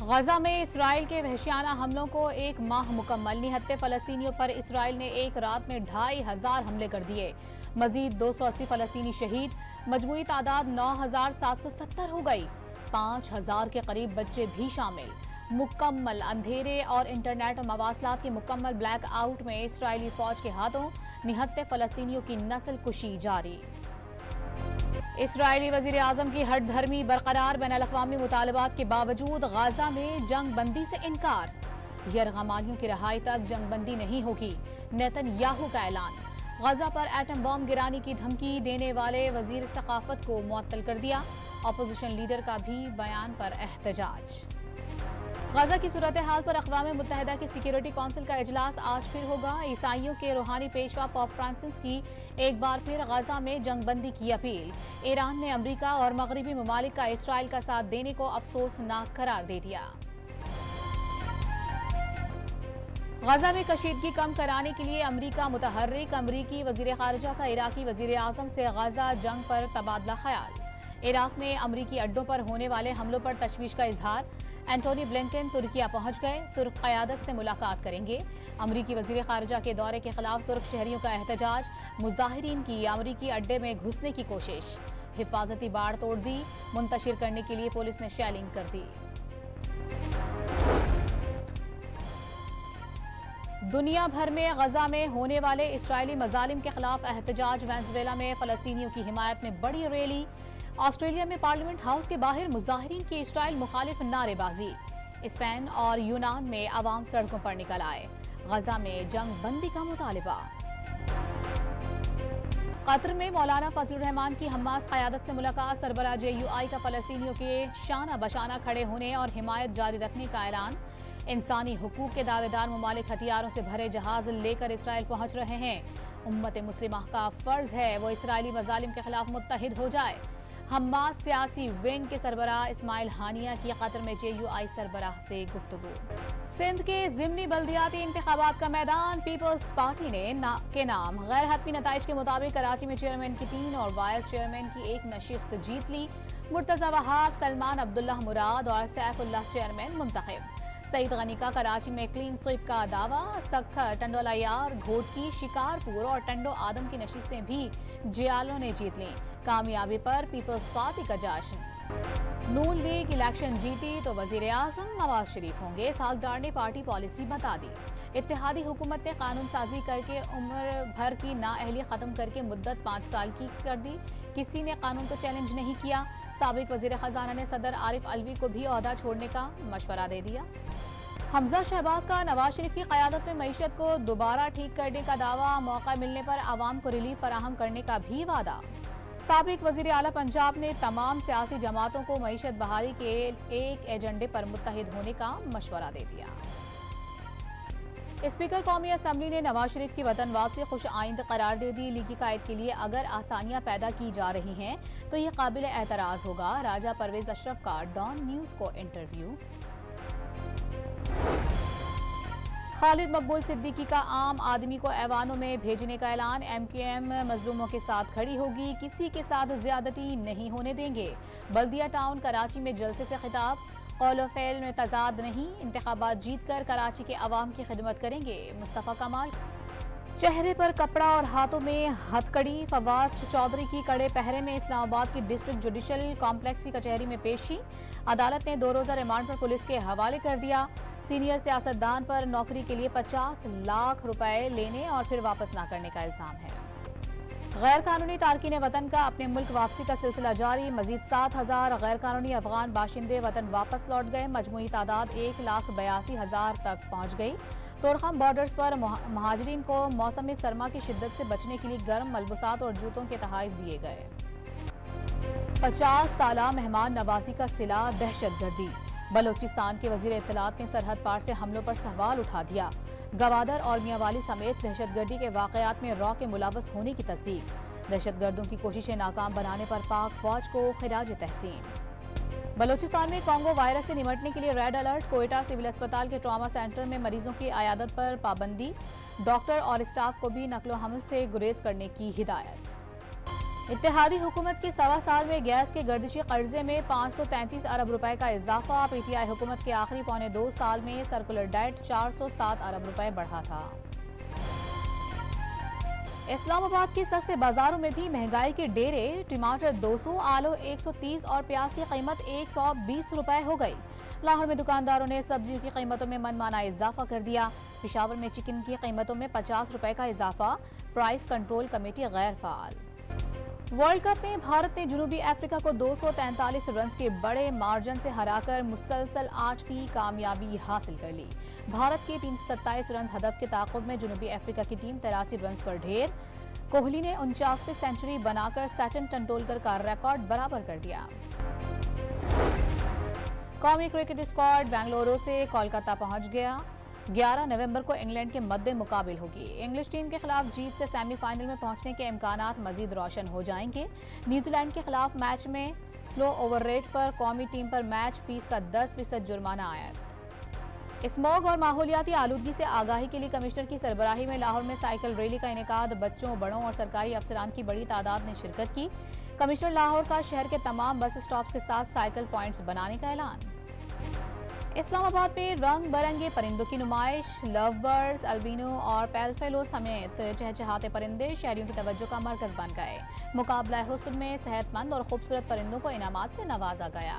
गजा में इसराइल के वहशियाना हमलों को एक माह मुकम्मल। निहत्ते फलस्तीनियों पर इसराइल ने एक रात में 2500 हमले कर दिए। मजीद 280 फलस्तीनी शहीद। मजमूई तादाद 9770 हो गई। 5000 के करीब बच्चे भी शामिल। मुकम्मल अंधेरे और इंटरनेट और मवासलात के मुकम्मल ब्लैक आउट में इसराइली फौज के हाथों निहत्ते फलस्तीनियों की नस्ल कुशी जारी। इसराइली वजीर आजम की हट धर्मी बरकरार। बैनुल-अक़वामी मुतालबात के बावजूद गाजा में जंग बंदी से इनकार। यरगमानियों की रहाई तक जंग बंदी नहीं होगी, नेतन्याहू का ऐलान। गाजा पर एटम बम गिराने की धमकी देने वाले वजीर सकाफत को मुअत्तल कर दिया। अपोजिशन लीडर का भी बयान पर एहतजाज। गाजा की सूरत हाल पर अक़वाम मुत्तहिदा की सिक्योरिटी काउंसिल का इजलास आज फिर होगा। ईसाइयों के रूहानी पेशवा पोप फ्रांसिस की एक बार फिर गाजा में जंगबंदी की अपील। ईरान ने अमरीका और मगरबी ममालिक का इसराइल का साथ देने को अफसोसनाक करार दे दिया। गाजा में कशीदगी कम कराने के लिए अमरीका मुतहर्रिक। अमरीकी वजीर खारजा का इराकी वजीर आजम से गाजा जंग पर तबादला ख्याल। इराक में अमरीकी अड्डों पर होने वाले हमलों पर तशवीश का इजहार। एंटोनी ब्लिंकन तुर्किया पहुंच गए, तुर्क क़यादत से मुलाकात करेंगे। अमरीकी वजीर खारजा के दौरे के खिलाफ तुर्क शहरियों का एहतजाज। मुजाहिरीन की अमरीकी अड्डे में घुसने की कोशिश। हिफाजती बाड़ तोड़ दी। मुंतशिर करने के लिए पुलिस ने शेलिंग कर दी। दुनिया भर में गजा में होने वाले इसराइली मजालिम के खिलाफ एहतजाज। वेनेजुएला में फलस्तीनियों की हिमायत में बड़ी रैली। ऑस्ट्रेलिया में पार्लियामेंट हाउस के बाहर मुजाहिरीन की इसराइल मुखालिफ नारेबाजी। स्पेन और यूनान में अवाम सड़कों पर निकल आए। गजा में जंग बंदी का मुतालिबा। कतर में मौलाना फजलुर रहमान की हमास क़यादत से मुलाकात। सरबराह JUI का फलस्तीनियों के शाना बशाना खड़े होने और हिमायत जारी रखने का ऐलान। इंसानी हुकूक के दावेदार ममालिक हथियारों से भरे जहाज लेकर इसराइल पहुंच रहे हैं। उम्मत मुस्लिमा का फर्ज है वो इसराइली मजालिम के खिलाफ मुत्तहिद हो जाए। हमास सियासी विंग के सरबराह इस्माइल हानिया की कतर में JUI सरबराह से गुफ्तगू। सिंध के ज़िमनी बल्दियाती इंतखाबात का मैदान। पीपल्स पार्टी ने के नाम गैर हतमी नताइज के मुताबिक कराची में चेयरमैन की 3 और वाइस चेयरमैन की 1 नशिस्त जीत ली। मुर्तज़ा वहाब, सलमान अब्दुल्लाह मुराद और सैफुल्लाह चेयरमैन मुंतखब। सईद गनी का कराची में क्लीन स्वीप का दावा। सक्खर, टंडोला यार, घोटकी, शिकारपुर और टंडो आदम की नशिस्तें भी जियालों ने जीत लीं। कामयाबी पर पीपल्स पार्टी का जश्न। नून लीग इलेक्शन जीती तो वजीर आजम नवाज शरीफ होंगे। सागदार ने पार्टी पॉलिसी बता दी। इत्तेहादी हुकूमत ने कानून साजी करके उम्र भर की नाअहली खत्म करके मुद्दत 5 साल की कर दी। किसी ने कानून को चैलेंज नहीं किया। साबिक वजीर खजाना ने सदर आरिफ अलवी को भी ओहदा छोड़ने का मशवरा दे दिया। हमजा शहबाज का नवाज शरीफ की क़यादत में मईशत को दोबारा ठीक करने का दावा। मौका मिलने पर आवाम को रिलीफ फराहम करने का भी वादा। साबिक वजीर आला पंजाब ने तमाम सियासी जमातों को मईशत बहाली के एक एजेंडे पर मुत्तहिद होने का मशवरा दे दिया। स्पीकर कौमी असम्बली ने नवाज शरीफ की वतन वापसी खुश आइंद करार दे दी। लीगी कायद के लिए अगर आसानियां पैदा की जा रही हैं तो ये काबिल एतराज होगा। राजा परवेज अशरफ का डॉन न्यूज को इंटरव्यू। खालिद मकबूल सिद्दीकी का आम आदमी को ऐवानों में भेजने का ऐलान। MQM मजलूमों के साथ खड़ी होगी, किसी के साथ ज्यादती नहीं होने देंगे। बल्दिया टाउन कराची में जलसे से खिताब। कौल फ़ेल में तजाद नहीं, इंतखाबात जीत कर कराची के अवाम की खिदमत करेंगे मुस्तफ़ा कमाल। चेहरे पर कपड़ा और हाथों में हथकड़ी। फवाद चौधरी की कड़े पहरे में इस्लामाबाद की डिस्ट्रिक्ट जुडिशल कॉम्प्लेक्स की कचहरी में पेशी। अदालत ने 2 रोज़ा रिमांड पर पुलिस के हवाले कर दिया। सीनियर सियासतदान पर नौकरी के लिए 50 लाख रुपए लेने और फिर वापस न करने का इल्जाम है। गैर कानूनी तारकीन वतन का अपने मुल्क वापसी का सिलसिला जारी। मजीद 7,000 गैर कानूनी अफगान बाशिंदे वतन वापस लौट गए। मजमूई तादाद 1,82,000 तक पहुँच गई। तोरखाम बॉर्डर्स पर महाजरीन को मौसम सरमा की शिद्दत से बचने के लिए गर्म मलबूसात और जूतों के तहाइफ दिए गए। 50 साला मेहमान नवाजी का सिला दहशतगर्दी। बलोचिस्तान के वजीर इत्तलात ने सरहद पार से हमलों पर सवाल उठा दिया। गवादर और मियांवाली समेत दहशतगर्दी के वाकयात में रॉ के मुलावस होने की तस्दीक। दहशतगर्दों की कोशिशें नाकाम बनाने पर पाक फौज को खिराज तहसीन। बलोचिस्तान में कॉन्गो वायरस से निपटने के लिए रेड अलर्ट। कोयटा सिविल अस्पताल के ट्रॉमा सेंटर में मरीजों की आयादत पर पाबंदी। डॉक्टर और स्टाफ को भी नकलो हमल से गुरेज करने की हिदायत। इत्तेहादी हुकूमत के 1.25 साल में गैस के गर्दिशी कर्जे में 533 अरब रुपए का इजाफा। पीटीआई हुकूमत के आखिरी पौने 2 साल में सर्कुलर डेट 407 अरब रुपए बढ़ा था। इस्लामाबाद के सस्ते बाजारों में भी महंगाई के डेरे। टमाटर 200, आलू 130 और प्याज की कीमत 120 रुपए हो गई। लाहौर में दुकानदारों ने सब्जियों की कीमतों में मनमाना इजाफा कर दिया। पेशावर में चिकन की कीमतों में 50 रुपए का इजाफा। प्राइस कंट्रोल कमेटी गैर फाल। वर्ल्ड कप में भारत ने जनूबी अफ्रीका को 243 रन के बड़े मार्जिन से हराकर मुसलसल 8वीं कामयाबी हासिल कर ली। भारत के 327 रन हदफ के ताक़ुब में जनूबी अफ्रीका की टीम 83 रन पर ढेर। कोहली ने 49वीं सेंचुरी बनाकर सचिन तेंदुलकर का रिकॉर्ड बराबर कर दिया। कौमी क्रिकेट स्क्वाड बेंगलुरु से कोलकाता पहुंच गया। 11 नवंबर को इंग्लैंड के मद्दे मुकाबिल होगी। इंग्लिश टीम के खिलाफ जीत से सेमीफाइनल में पहुंचने के इम्कानात मजीद रोशन हो जाएंगे। न्यूजीलैंड के खिलाफ मैच में स्लो ओवर रेट पर कौमी टीम पर मैच फीस का 10% जुर्माना आयद। स्मॉग और माहौलियाती आलूदगी से आगाही के लिए कमिश्नर की सरबराही में लाहौर में साइकिल रैली का इनेकाद। बच्चों, बड़ों और सरकारी अफसरान की बड़ी तादाद ने शिरकत की। कमिश्नर लाहौर का शहर के तमाम बस स्टॉप्स के साथ साइकिल पॉइंट्स बनाने का ऐलान। इस्लामाबाद में रंग बिरंगे परिंदों की नुमाइश। लव बर्ड्स, अल्बिनो और पेलफेलो समेत चहचहाते परिंदे शहरियों की तवज्जो का मरकज बन गए। मुकाबला हुस्न में सेहतमंद और खूबसूरत परिंदों को इनामात से नवाजा गया।